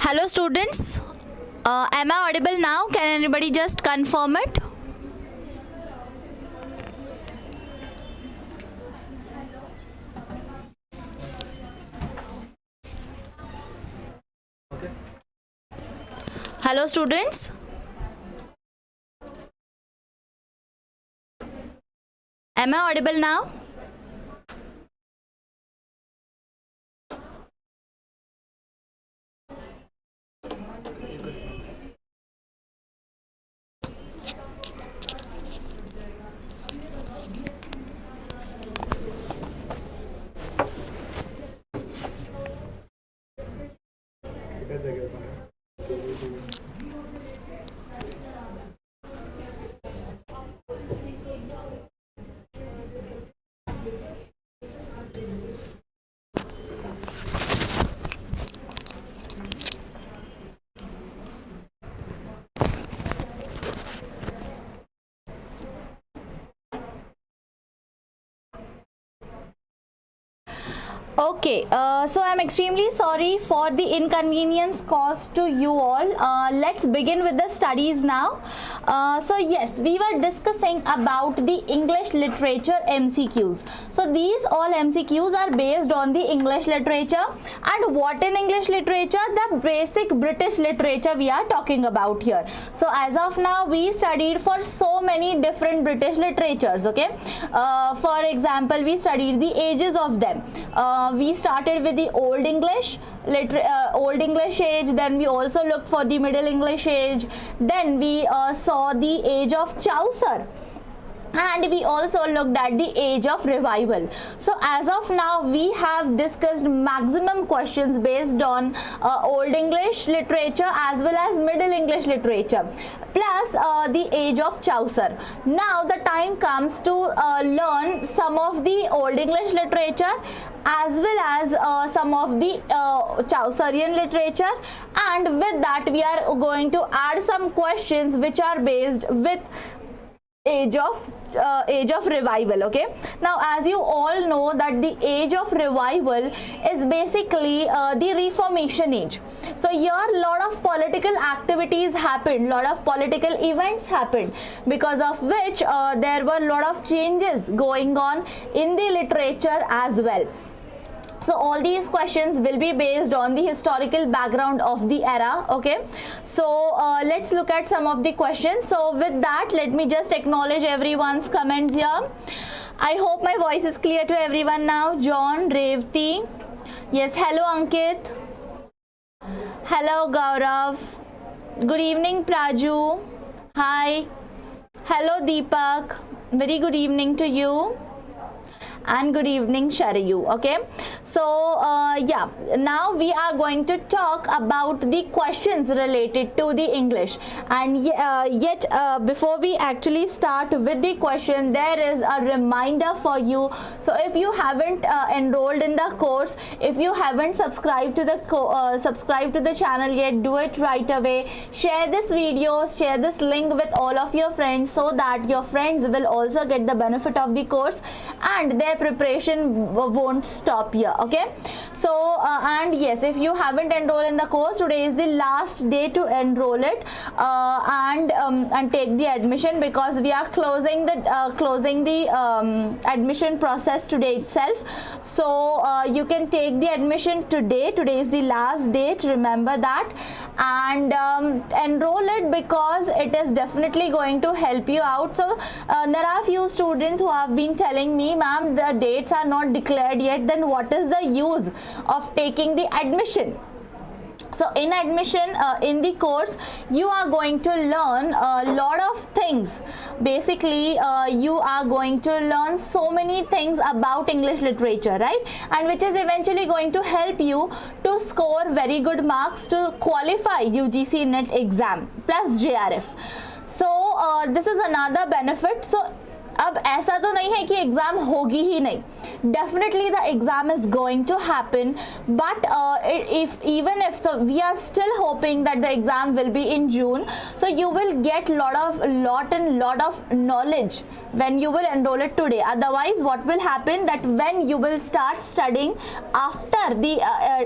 Hello students, am I audible now? Can anybody just confirm it? Hello students, am I audible now? Okay, so I'm extremely sorry for the inconvenience caused to you all. Let's begin with the studies now. So yes, we were discussing about the English literature MCQs. So these all MCQs are based on the English literature. And what in English literature? The basic British literature we are talking about here. So as of now, we studied for so many different British literatures, okay? For example, we studied the ages of them. We started with the Old English, Old English age, then we also looked for the Middle English age, then we saw the age of Chaucer, and we also looked at the age of revival. So as of now, we have discussed maximum questions based on Old English literature as well as Middle English literature, plus the age of Chaucer. Now the time comes to learn some of the Old English literature as well as some of the Chaucerian literature, and with that we are going to add some questions which are based with age of revival. Okay, now as you all know that the age of revival is basically the Reformation age. So here a lot of political activities happened, lot of political events happened, because of which there were a lot of changes going on in the literature as well. So all these questions will be based on the historical background of the era. Okay, so let's look at some of the questions. So with that, let me just acknowledge everyone's comments here. I hope my voice is clear to everyone now. John, Revati, yes, hello Ankit, hello Gaurav, good evening Praju, hi, hello Deepak, very good evening to you, and good evening Sharayu. Okay, so yeah, now we are going to talk about the questions related to the English, and yet before we actually start with the question, there is a reminder for you. So if you haven't enrolled in the course, if you haven't subscribed to the channel yet, do it right away. Share this video, share this link with all of your friends, so that your friends will also get the benefit of the course and their preparation won't stop here. Okay, so and yes, if you haven't enrolled in the course, today is the last day to enroll it and take the admission, because we are closing the admission process today itself. So you can take the admission today. Today is the last date, remember that, and enroll it, because it is definitely going to help you out. So there are few students who have been telling me, ma'am, the dates are not declared yet, then what is the use of taking the admission? So in admission, in the course, you are going to learn a lot of things. Basically, you are going to learn so many things about English literature, right? And which is eventually going to help you to score very good marks to qualify UGC NET exam plus JRF. So this is another benefit. So अब ऐसा तो नहीं है कि exam होगी ही नहीं, definitely the exam is going to happen, but even if so we are still hoping that the exam will be in June, so you will get lot of knowledge when you will enroll it today. Otherwise what will happen, that when you will start studying after the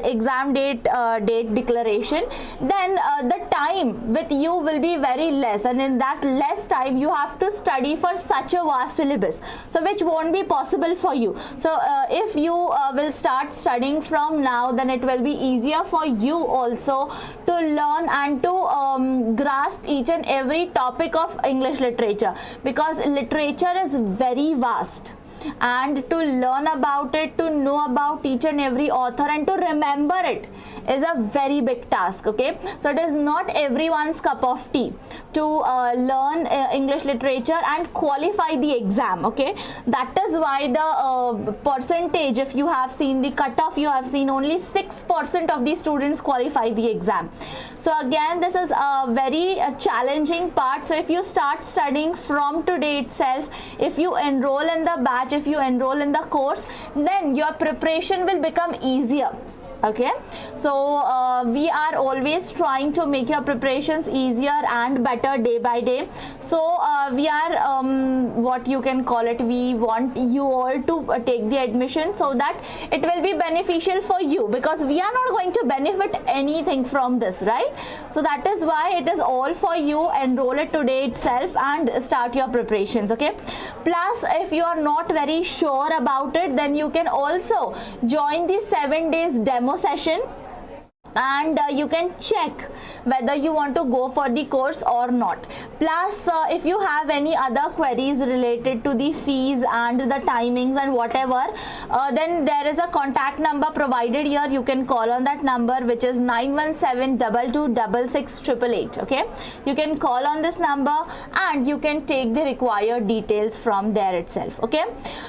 exam date declaration, then the time with you will be very less, and in that less time you have to study for such a vast syllabus, so which won't be possible for you. So if you will start studying from now, then it will be easier for you also to learn and to grasp each and every topic of English literature, because literature is very vast, and to learn about it, to know about each and every author and to remember it is a very big task. Okay, so it is not everyone's cup of tea to learn English literature and qualify the exam. Okay, that is why the percentage, if you have seen the cutoff, you have seen only 6% of the students qualify the exam. So again, this is a very challenging part. So if you start studying from today itself, if you enroll in the batch, if you enroll in the course, then your preparation will become easier. Okay, so we are always trying to make your preparations easier and better day by day. So we are what you can call it, we want you all to take the admission so that it will be beneficial for you, because we are not going to benefit anything from this, right? So that is why it is all for you. Enroll it today itself and start your preparations. Okay, plus if you are not very sure about it, then you can also join the 7 days demo session, and you can check whether you want to go for the course or not. Plus if you have any other queries related to the fees and the timings and whatever, then there is a contact number provided here. You can call on that number, which is 9172266688. Okay, you can call on this number and you can take the required details from there itself. Okay,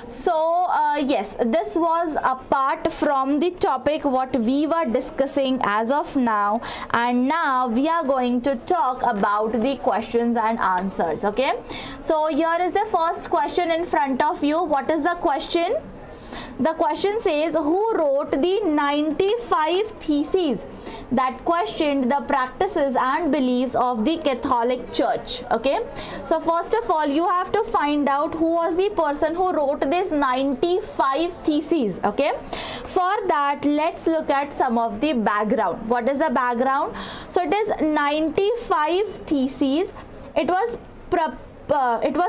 so yes, this was apart from the topic what we were discussing as of now, and now we are going to talk about the questions and answers. Okay, so here is the first question in front of you. What is the question? The question says, who wrote the 95 theses that questioned the practices and beliefs of the Catholic Church? Okay, so first of all you have to find out who was the person who wrote this 95 theses. Okay, for that let's look at some of the background. What is the background? So it is 95 theses. It was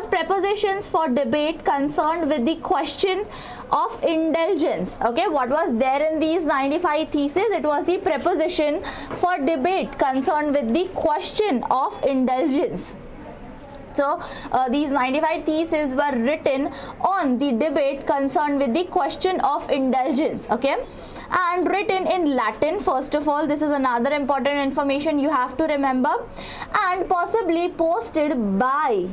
prepositions for debate concerned with the question of indulgence. Okay, what was there in these 95 theses? It was the preposition for debate concerned with the question of indulgence. So these 95 theses were written on the debate concerned with the question of indulgence. Okay, and written in Latin. First of all, this is another important information you have to remember, and possibly posted by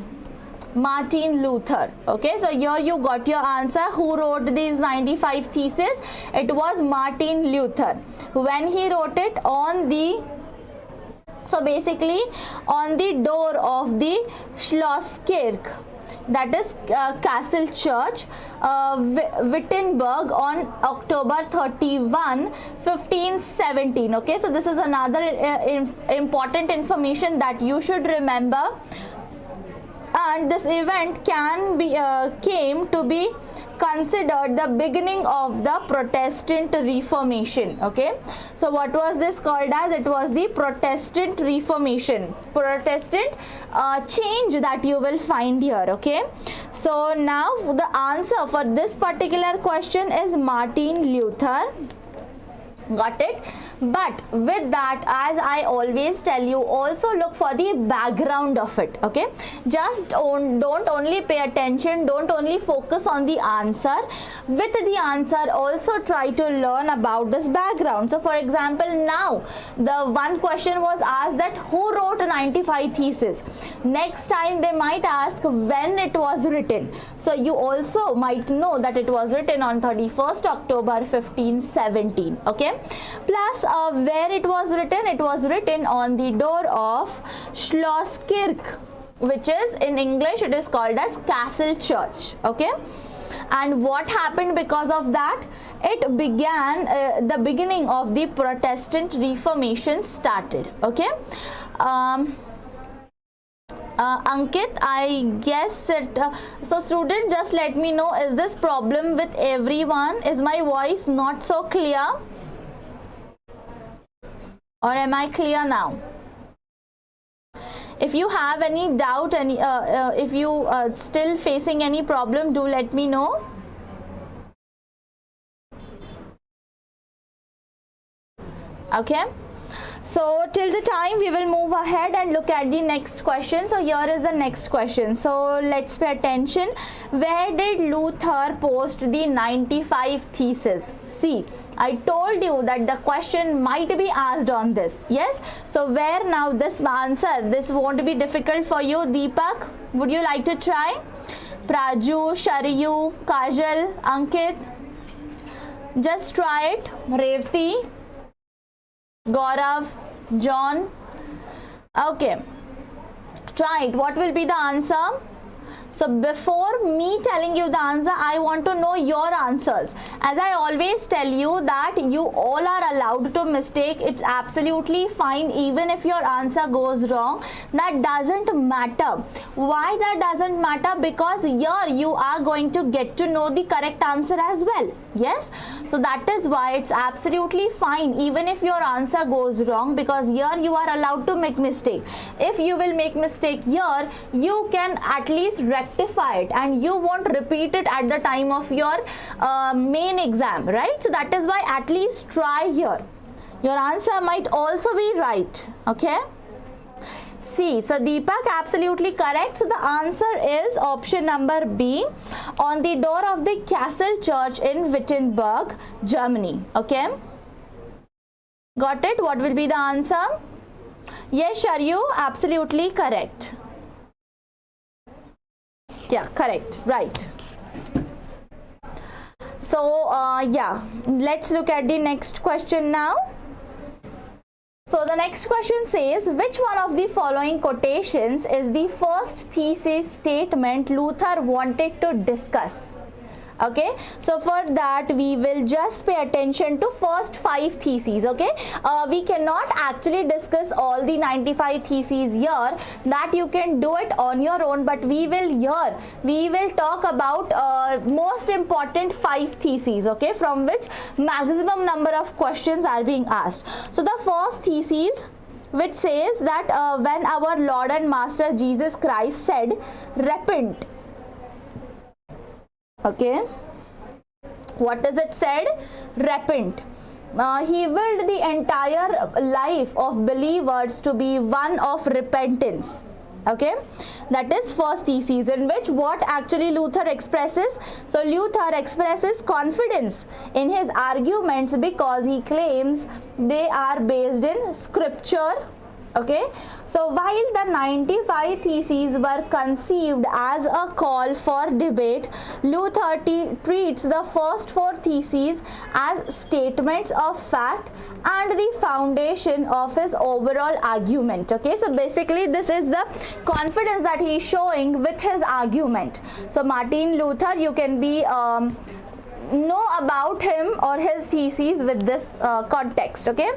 Martin Luther. Okay, so here you got your answer. Who wrote these 95 theses? It was Martin Luther. When he wrote it on the, so basically on the door of the Schlosskirche, that is Castle Church, Wittenberg, on October 31, 1517. Okay, so this is another important information that you should remember. And this event came to be considered the beginning of the Protestant Reformation. Okay, so what was this called as? It was the Protestant Reformation, Protestant change that you will find here. Okay, so now the answer for this particular question is Martin Luther. Got it? But with that, as I always tell you, also look for the background of it. Okay, just don't only pay attention, don't only focus on the answer. With the answer, also try to learn about this background. So for example, now the one question was asked that who wrote 95 theses. Next time they might ask when it was written. So you also might know that it was written on 31st October 1517. Okay, plus where it was written on the door of Schlosskirche. which is in English it is called as Castle Church. Okay, and what happened because of that? It began, the beginning of the Protestant Reformation started. Okay, Ankit, I guess it. So student, just let me know, is this problem with everyone? Is my voice not so clear, or am I clear now? If you have any doubt, if you still facing any problem, do let me know. Okay, so till the time we will move ahead and look at the next question. So here is the next question. So let's pay attention. Where did Luther post the 95 theses? See, I told you that the question might be asked on this. Yes, so where now this answer? This won't be difficult for you. Deepak, would you like to try? Praju, Shariyu, Kajal, Ankit, just try it. Revati, Gaurav, John. Okay, try it. What will be the answer? So before me telling you the answer, I want to know your answers. As I always tell you that you all are allowed to mistake. It's absolutely fine even if your answer goes wrong. That doesn't matter. Why that doesn't matter? Because here you are going to get to know the correct answer as well. Yes, so that is why it's absolutely fine even if your answer goes wrong, because here you are allowed to make mistake. If you will make mistake here, you can at least rectify it and you won't repeat it at the time of your main exam, right? So that is why at least try here. Your answer might also be right. Okay, see, so Deepak, absolutely correct. So the answer is option number B, on the door of the Castle Church in Wittenberg, Germany. Okay, got it? What will be the answer? Yes, Sharyu, absolutely correct. Yeah, correct, right. So yeah, let's look at the next question now. So the next question says, which one of the following quotations is the first thesis statement Luther wanted to discuss? Okay, so for that we will just pay attention to first 5 theses. Okay, we cannot actually discuss all the 95 theses here. That you can do it on your own, but we will talk about most important 5 theses, okay, from which maximum number of questions are being asked. So the first thesis, which says that when our Lord and Master Jesus Christ said, repent. Okay, what does it said? Repent. He willed the entire life of believers to be one of repentance. Okay, that is first thesis, in which what actually Luther expresses. So Luther expresses confidence in his arguments because he claims they are based in scripture. Okay, so while the 95 theses were conceived as a call for debate, Luther treats the first 4 theses as statements of fact and the foundation of his overall argument. Okay, so basically this is the confidence that he is showing with his argument. So Martin Luther, you can be know about him or his theses with this context. Okay,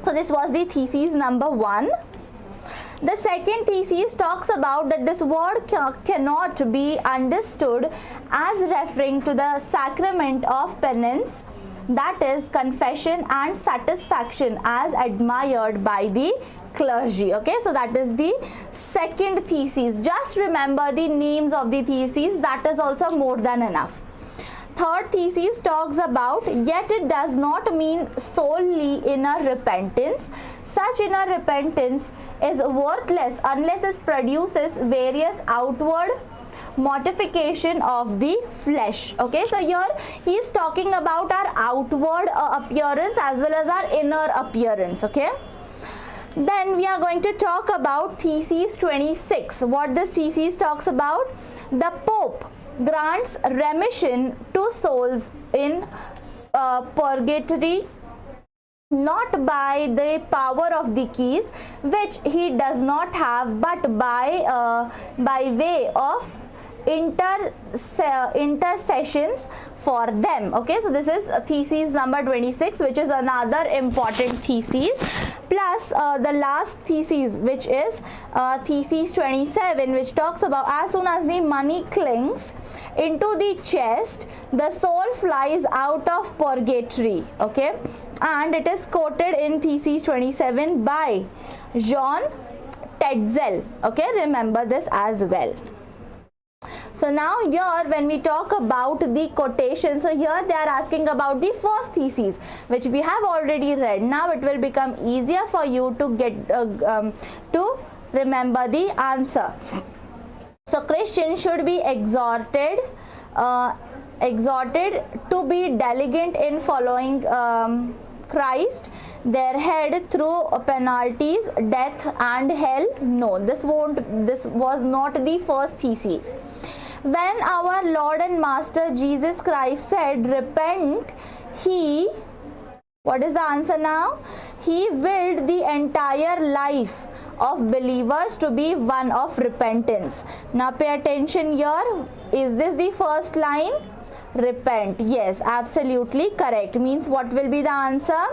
so this was the thesis number 1. The second thesis talks about that this word cannot be understood as referring to the sacrament of penance, that is confession and satisfaction as admired by the clergy. Okay, so that is the second thesis. Just remember the names of the theses, that is also more than enough. Third thesis talks about, yet it does not mean solely inner repentance. Such inner repentance is worthless unless it produces various outward mortification of the flesh. Okay, so here he is talking about our outward appearance as well as our inner appearance. Okay, then we are going to talk about thesis 26. What this thesis talks about? The Pope grants remission to souls in purgatory not by the power of the keys, which he does not have, but by way of intercessions for them. Okay, so this is thesis number 26, which is another important thesis, plus the last thesis, which is thesis 27, which talks about as soon as the money clings into the chest, the soul flies out of purgatory. Okay, and it is quoted in thesis 27 by John Tetzel. Okay, remember this as well. So now here when we talk about the quotation, so here they are asking about the first thesis, which we have already read. Now it will become easier for you to get to remember the answer. So Christians should be exhorted to be diligent in following Christ, their head, through penalties, death and hell. No, this was not the first thesis. When our Lord and Master Jesus Christ said, repent, what is the answer now? He willed the entire life of believers to be one of repentance. Now pay attention here. Is this the first line? Repent. Yes, absolutely correct. Means what will be the answer?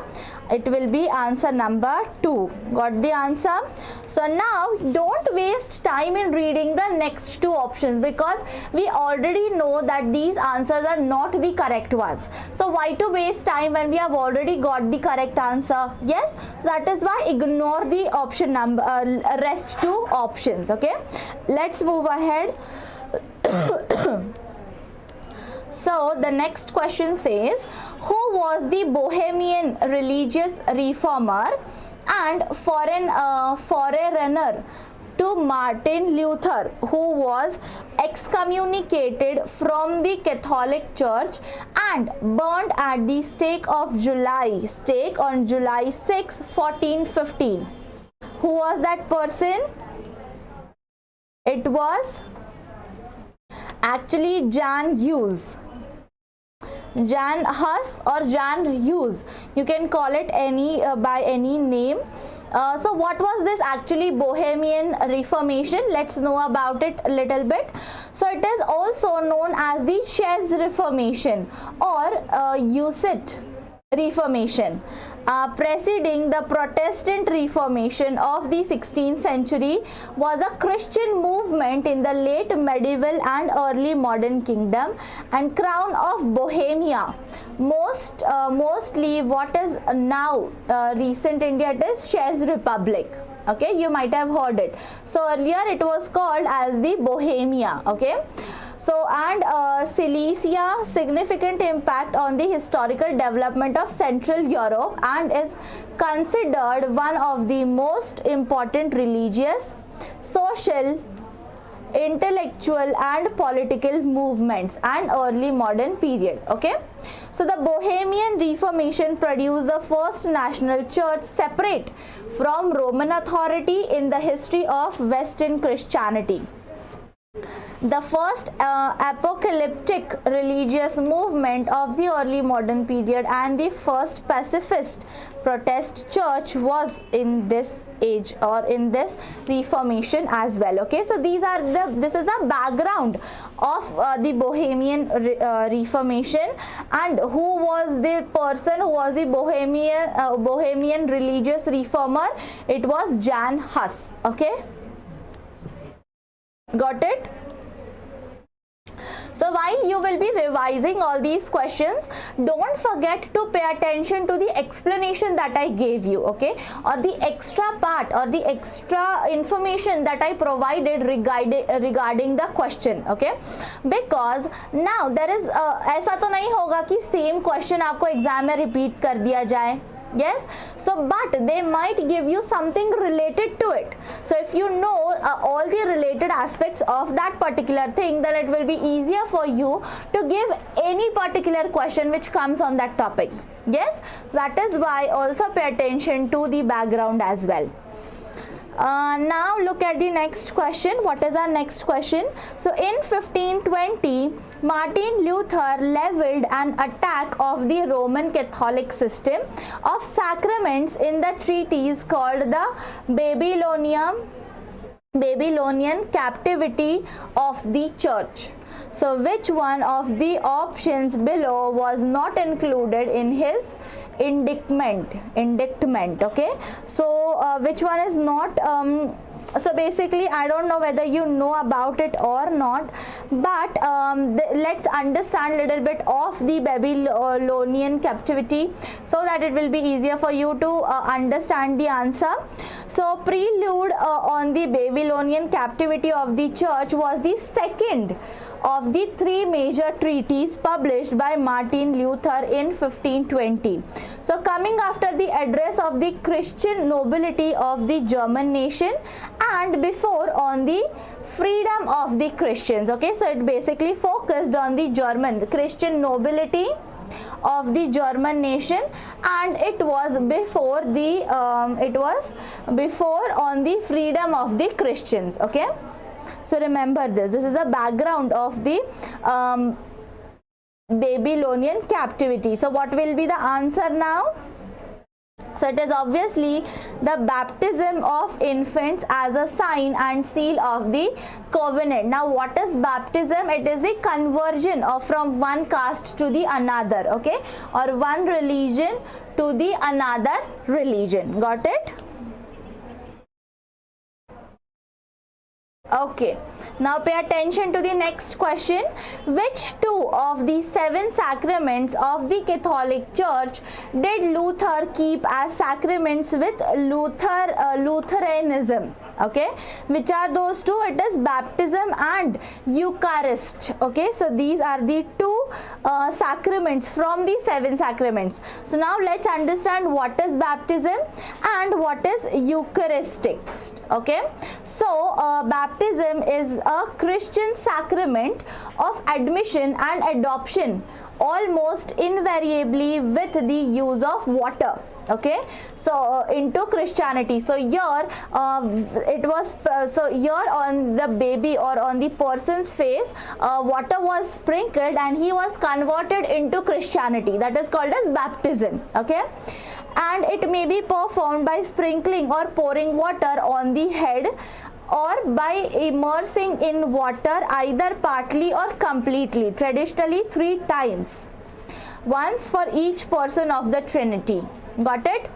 It will be answer number 2. Got the answer? So now don't waste time in reading the next two options, because we already know that these answers are not the correct ones. So why to waste time when we have already got the correct answer? Yes, so that is why ignore the option number rest two options. Okay, let's move ahead. So the next question says, who was the Bohemian religious reformer and forerunner to Martin Luther, who was excommunicated from the Catholic Church and burned at the stake on July 6, 1415? Who was that person? It was actually Jan Hus. Jan Hus or Jan Hus, you can call it by any name. So what was this actually Bohemian Reformation? Let's know about it a little bit. So it is also known as the Chaise Reformation or Hussite Reformation, preceding the Protestant Reformation of the 16th century, was a Christian movement in the late medieval and early modern kingdom and crown of Bohemia. Mostly what is now recent India, it is Czech Republic. Okay, you might have heard it. So earlier it was called as the Bohemia. Okay. So, and Silesia, significant impact on the historical development of Central Europe and is considered one of the most important religious, social, intellectual and political movements and early modern period. Okay, so the Bohemian Reformation produced the first national church separate from Roman authority in the history of Western Christianity. The first apocalyptic religious movement of the early modern period and the first pacifist protest church was in this age or in this Reformation as well. Okay, so this is the background of the Bohemian Reformation, and who was the person who was the Bohemian religious reformer? It was Jan Hus. Okay, got it? So while you will be revising all these questions, don't forget to pay attention to the explanation that I gave you, okay, or the extra part or the extra information that I provided regarding the question. Okay, because now there is ऐसा तो नहीं होगा कि same question आपको exam में repeat कर दिया जाए. Yes, so but they might give you something related to it. So if you know all the related aspects of that particular thing, then it will be easier for you to give any particular question which comes on that topic. Yes, so that is why also pay attention to the background as well. Now look at the next question. What is our next question? So in 1520, Martin Luther leveled an attack of the Roman Catholic system of sacraments in the treatise called the Babylonian Captivity of the Church. So which one of the options below was not included in his indictment? Okay, so which one is not? So basically I don't know whether you know about it or not, but let's understand a little bit of the Babylonian captivity so that it will be easier for you to understand the answer. So prelude on the Babylonian captivity of the church was the second of the three major treaties published by Martin Luther in 1520. So coming after the address of the Christian nobility of the German nation and before on the freedom of the Christians. Okay, so it basically focused on the German Christian nobility of the German nation, and it was before on the freedom of the Christians. Okay, so remember this is the background of the Babylonian captivity. So what will be the answer now? So it is obviously the baptism of infants as a sign and seal of the covenant. Now what is baptism? It is the conversion of from one caste to the another, okay, or one religion to the another religion. Got it? Okay, now pay attention to the next question. Which two of the seven sacraments of the Catholic Church did Luther keep as sacraments with Lutheranism? Okay, which are those two? It is baptism and Eucharist. Okay, so these are the two sacraments from the seven sacraments. So now let's understand what is baptism and what is Eucharistics. Okay, so baptism is a Christian sacrament of admission and adoption, almost invariably with the use of water. Okay, so into Christianity. So here it was so here on the baby or on the person's face water was sprinkled and he was converted into Christianity. That is called as baptism. Okay, and it may be performed by sprinkling or pouring water on the head or by immersing in water either partly or completely, traditionally 3 times, once for each person of the Trinity. Got it?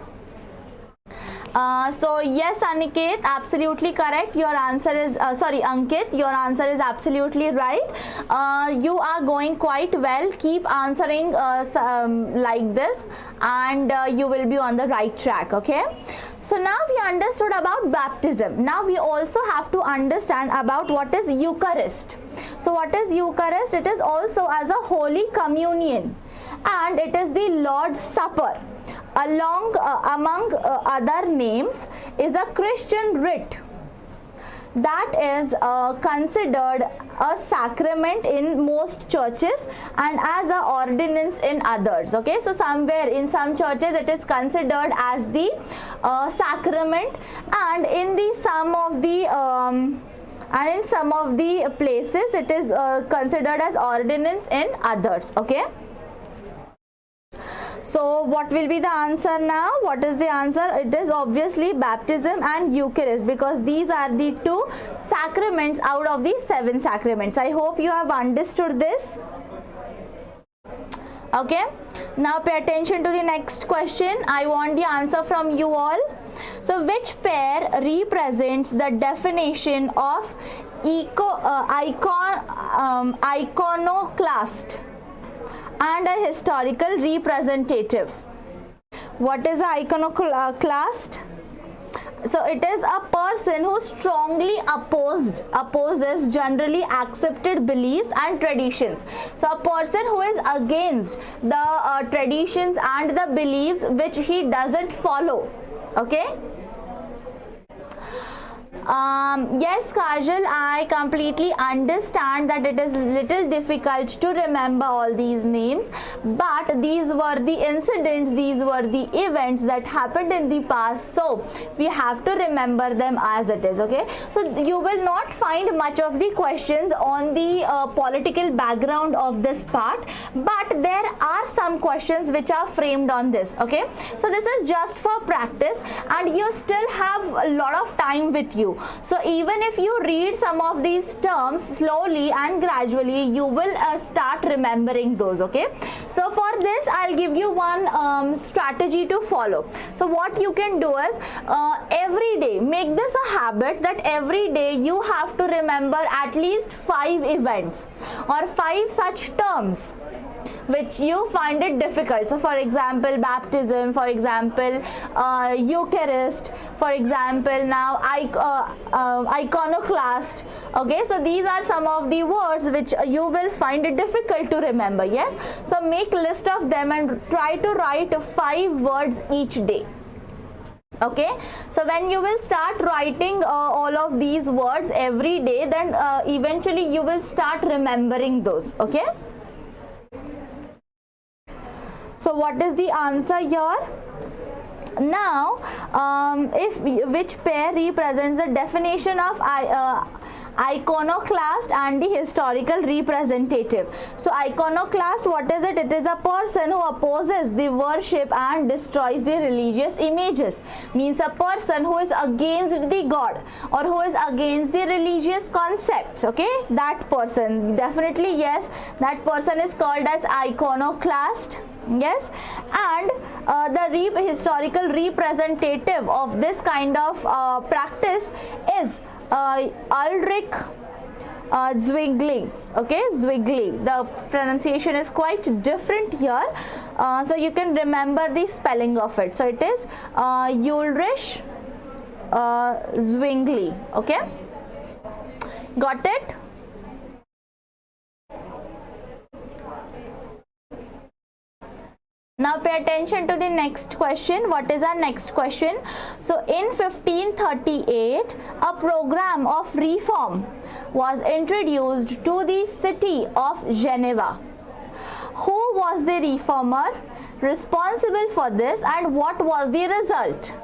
So yes, Aniket, absolutely correct. Your answer is sorry, Ankit, your answer is absolutely right. You are going quite well. Keep answering like this, and you will be on the right track. Okay, so now we understood about baptism. Now we also have to understand about what is Eucharist. So what is Eucharist? It is also as a Holy Communion, and it is the Lord's Supper. Among other names is a Christian rite that is considered a sacrament in most churches and as a ordinance in others. Okay, so somewhere in some churches it is considered as the sacrament, and in the some of the places it is considered as ordinance in others. Okay, so what will be the answer now? What is the answer? It is obviously baptism and Eucharist, because these are the 2 sacraments out of the 7 sacraments. I hope you have understood this. Okay, now pay attention to the next question. I want the answer from you all. So which pair represents the definition of iconoclast and a historical representative? What is an iconoclast? So it is a person who strongly opposes generally accepted beliefs and traditions. So a person who is against the traditions and the beliefs which he doesn't follow. Okay, Yes, Kajal, I completely understand that it is little difficult to remember all these names, but these were the incidents, these were the events that happened in the past, so we have to remember them as it is. Okay, so you will not find much of the questions on the political background of this part, but there are some questions which are framed on this. Okay, so this is just for practice and you still have a lot of time with you, so even if you read some of these terms slowly and gradually, you will start remembering those. Okay, so for this I'll give you one strategy to follow. So what you can do is every day make this a habit that every day you have to remember at least 5 events or 5 such terms which you find it difficult. So for example, baptism, for example, Eucharist, for example, now iconoclast. Okay, so these are some of the words which you will find it difficult to remember. Yes, so make list of them and try to write 5 words each day. Okay, so when you will start writing all of these words every day, then eventually you will start remembering those. Okay, so what is the answer here? Now which pair represents the definition of iconoclast and the historical representative? So iconoclast, what is it? It is a person who opposes the worship and destroys the religious images. Means a person who is against the god or who is against the religious concepts. Okay, that person, definitely yes, that person is called as iconoclast. Yes, and the historical representative of this kind of practice is Ulrich Zwingli. Okay, Zwingli, the pronunciation is quite different here, so you can remember the spelling of it. So it is Ulrich Zwingli. Okay, got it? Now pay attention to the next question. What is our next question? So in 1538, a program of reform was introduced to the city of Geneva. Who was the reformer responsible for this and what was the result?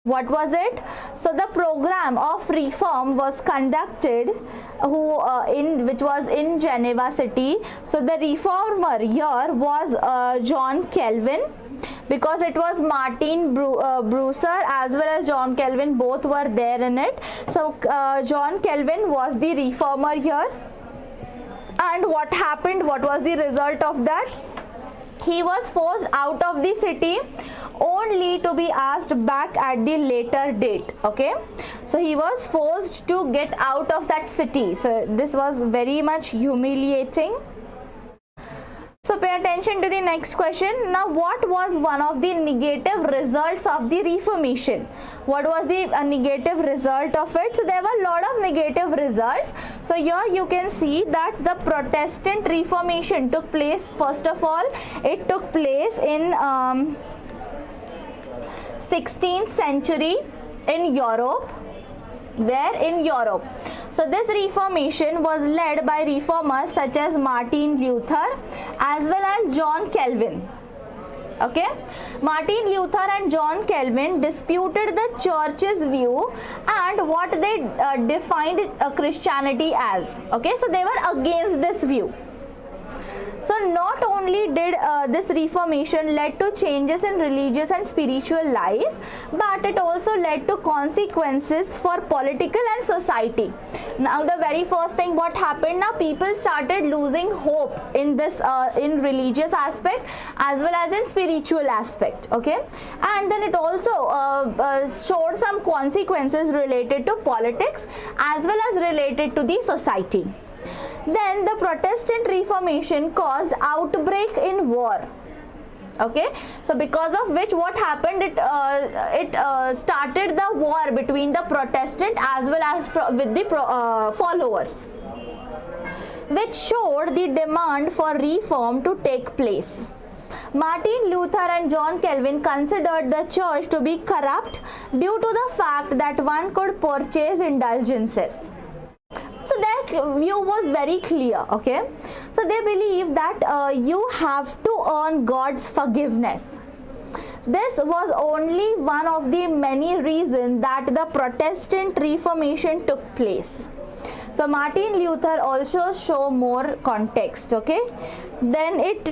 What was it? So the program of reform was conducted which was in Geneva city. So the reformer here was John Calvin, because it was Martin Bucer as well as John Calvin, both were there in it. So John Calvin was the reformer here, and what happened, what was the result of that? He was forced out of the city only to be asked back at the later date. Okay, so he was forced to get out of that city. So this was very much humiliating. So pay attention to the next question. Now what was one of the negative results of the Reformation? What was the negative result of it? So there were a lot of negative results. So here you can see that the Protestant Reformation took place. First of all, it took place in 16th century in Europe. Where? In Europe. So this Reformation was led by reformers such as Martin Luther as well as John Calvin. Okay, Martin Luther and John Calvin disputed the church's view and what they defined Christianity as. Okay, so they were against this view. So not only did this Reformation led to changes in religious and spiritual life, but it also led to consequences for political and society. Now the very first thing what happened, now people started losing hope in this in religious aspect as well as in spiritual aspect. Okay, and then it also showed some consequences related to politics as well as related to the society. Then the Protestant Reformation caused outbreak in war. Okay, so because of which what happened, it started the war between the Protestant as well as with the followers, which showed the demand for reform to take place. Martin Luther and John Calvin considered the church to be corrupt due to the fact that one could purchase indulgences. So their view was very clear, okay. So they believe that you have to earn God's forgiveness. This was only one of the many reasons that the Protestant Reformation took place. So Martin Luther also show more context, okay. Then it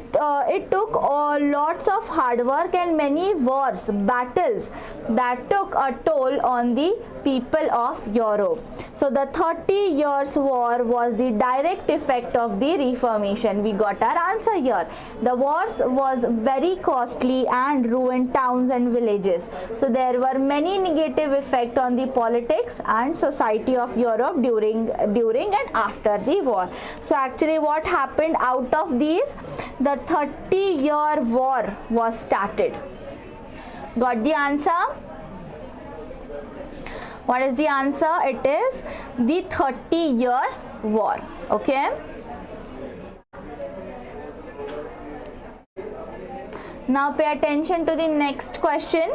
took lots of hard work and many wars, battles that took a toll on the people of Europe. So the 30 Years' War was the direct effect of the Reformation. We got our answer here. The wars was very costly and ruined towns and villages. So there were many negative effects on the politics and society of Europe during and after the war. So actually what happened out of these, the 30-year war was started. Got the answer? What is the answer? It is the 30 Years' War, okay. Now pay attention to the next question.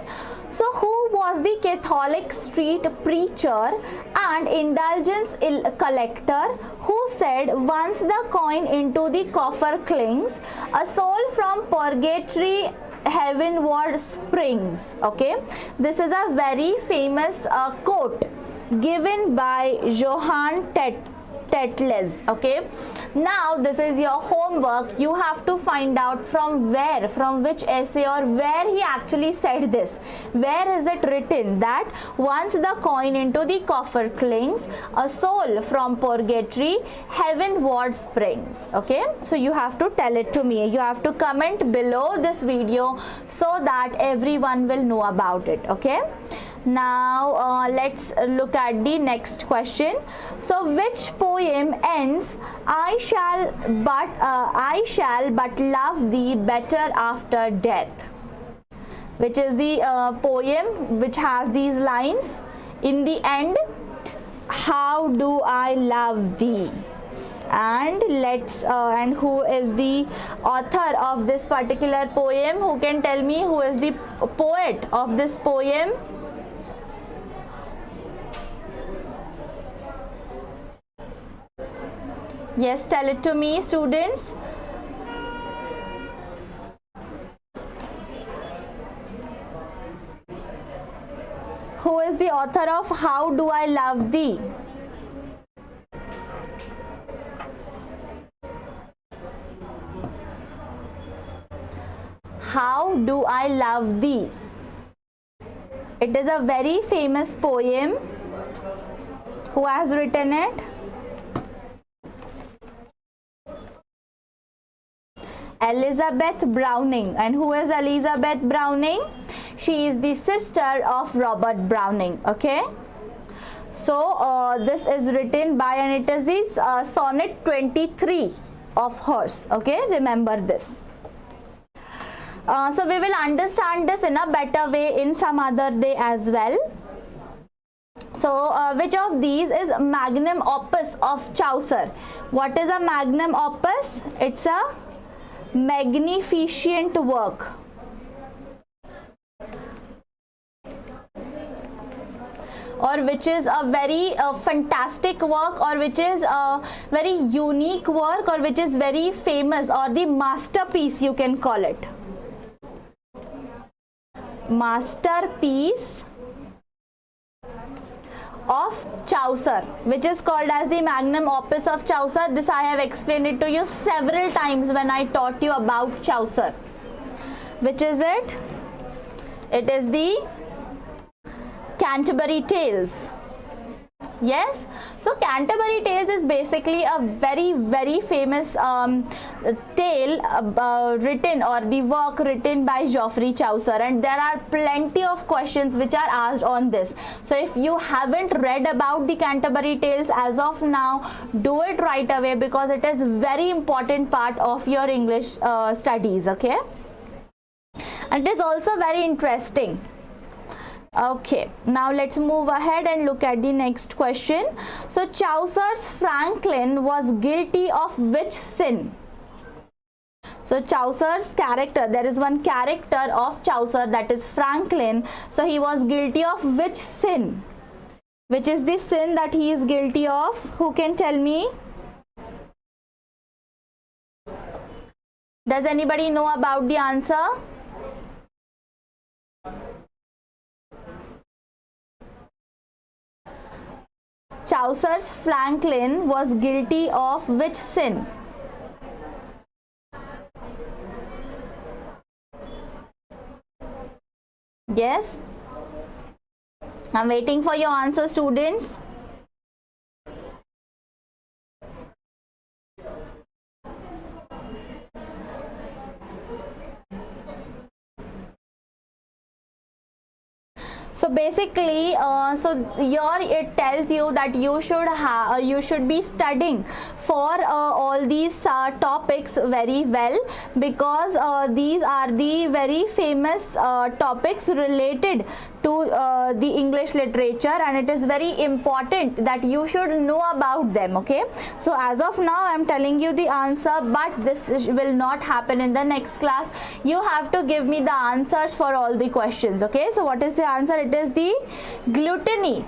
So who was the Catholic street preacher and indulgence collector who said, once the coin into the coffer clings, a soul from purgatory heavenward springs? Okay, this is a very famous quote given by Johann Tetles. Okay, now this is your homework. You have to find out from which essay or where he actually said this. Where is it written that once the coin into the coffer clings, a soul from purgatory heavenward springs? Okay, so you have to tell it to me. You have to comment below this video so that everyone will know about it. Okay, now let's look at the next question. So which poem ends, I shall but love thee better after death? Which is the poem which has these lines in the end, how do I love thee? And and who is the author of this particular poem? Who can tell me who is the poet of this poem? Yes, tell it to me, students. Who is the author of How Do I Love Thee? How Do I Love Thee? It is a very famous poem. Who has written it? Elizabeth Browning. And who is Elizabeth Browning? She is the sister of Robert Browning. Okay, so this is written by, and it is the sonnet 23 of hers. Okay, remember this. So we will understand this in a better way in some other day as well. So which of these is magnum opus of Chaucer? What is a magnum opus? It's a magnificent work. Or which is a very fantastic work, or which is a very unique work, or which is very famous, or the masterpiece you can call it. Masterpiece of Chaucer, which is called as the magnum opus of Chaucer. This I have explained it to you several times when I taught you about Chaucer. Which is it? It is the Canterbury Tales. Yes, so Canterbury Tales is basically a very famous tale written, or the work written by Geoffrey Chaucer, and there are plenty of questions which are asked on this. So if you haven't read about the Canterbury Tales as of now, do it right away, because it is very important part of your English studies. Okay, and it is also very interesting. Okay, now let's move ahead and look at the next question. So Chaucer's Franklin was guilty of which sin? So Chaucer's character, there is one character of Chaucer, that is Franklin. So he was guilty of which sin? Which is the sin that he is guilty of? Who can tell me? Does anybody know about the answer? Chaucer's Franklin was guilty of which sin? Yes? I'm waiting for your answer, students. So basically, here it tells you that you should be studying for all these topics very well, because these are the very famous topics related to the English literature, and it is very important that you should know about them. Okay, so as of now I am telling you the answer, but this will not happen in the next class. You have to give me the answers for all the questions. Okay, so what is the answer? It is the gluttony.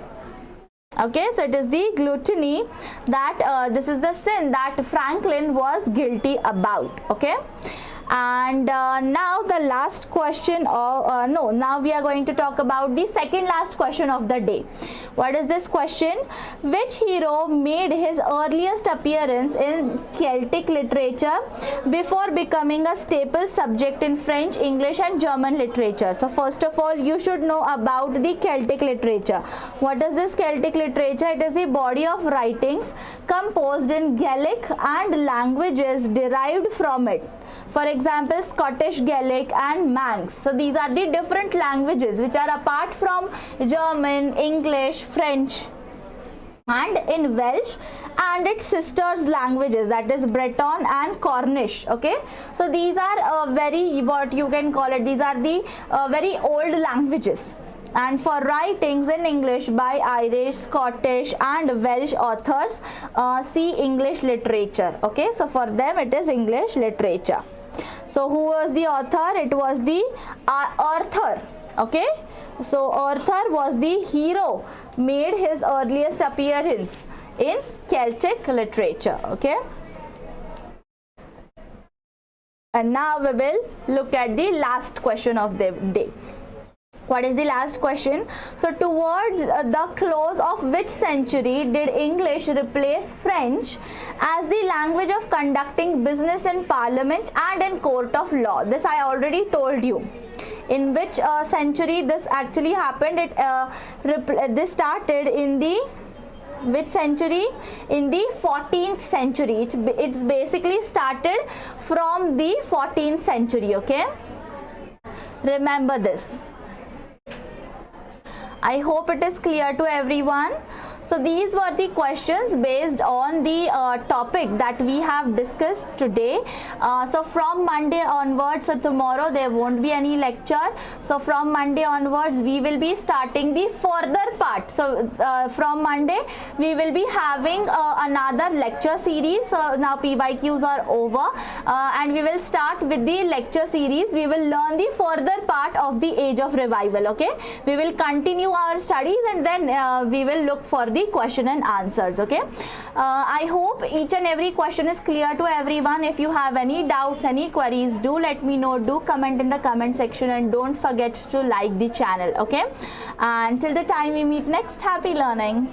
Okay, so it is the gluttony, that this is the sin that Franklin was guilty about. Okay, and now the last question, now we are going to talk about the second last question of the day. What is this question? Which hero made his earliest appearance in Celtic literature before becoming a staple subject in French, English and German literature? So first of all, you should know about the Celtic literature. What is this Celtic literature? It is the body of writings composed in Gaelic and languages derived from it. For example, Scottish Gaelic and Manx. So these are the different languages which are apart from German, English, French and in Welsh and its sisters languages, that is Breton and Cornish. Okay, so these are very, what you can call it, these are the very old languages. And for writings in English by Irish, Scottish and Welsh authors, see English literature. Okay, so for them it is English literature. So who was the author? It was the Arthur. Okay, so Arthur was the hero, made his earliest appearance in Celtic literature. Okay, and now we will look at the last question of the day. What is the last question? So towards the close of which century did English replace French as the language of conducting business in parliament and in court of law? This I already told you. In which century this actually happened? This started in the which century? In the 14th century. It's basically started from the 14th century. Okay, remember this. I hope it is clear to everyone. So these were the questions based on the topic that we have discussed today. So from Monday onwards, so tomorrow there won't be any lecture. So from Monday onwards we will be starting the further part. So from Monday we will be having another lecture series. So now PYQs are over and we will start with the lecture series. We will learn the further part of the Age of Revival. Okay, we will continue our studies and then we will look for the question and answers. Okay, I hope each and every question is clear to everyone. If you have any doubts, any queries, do let me know. Do comment in the comment section and don't forget to like the channel. Okay, and till the time we meet next, happy learning.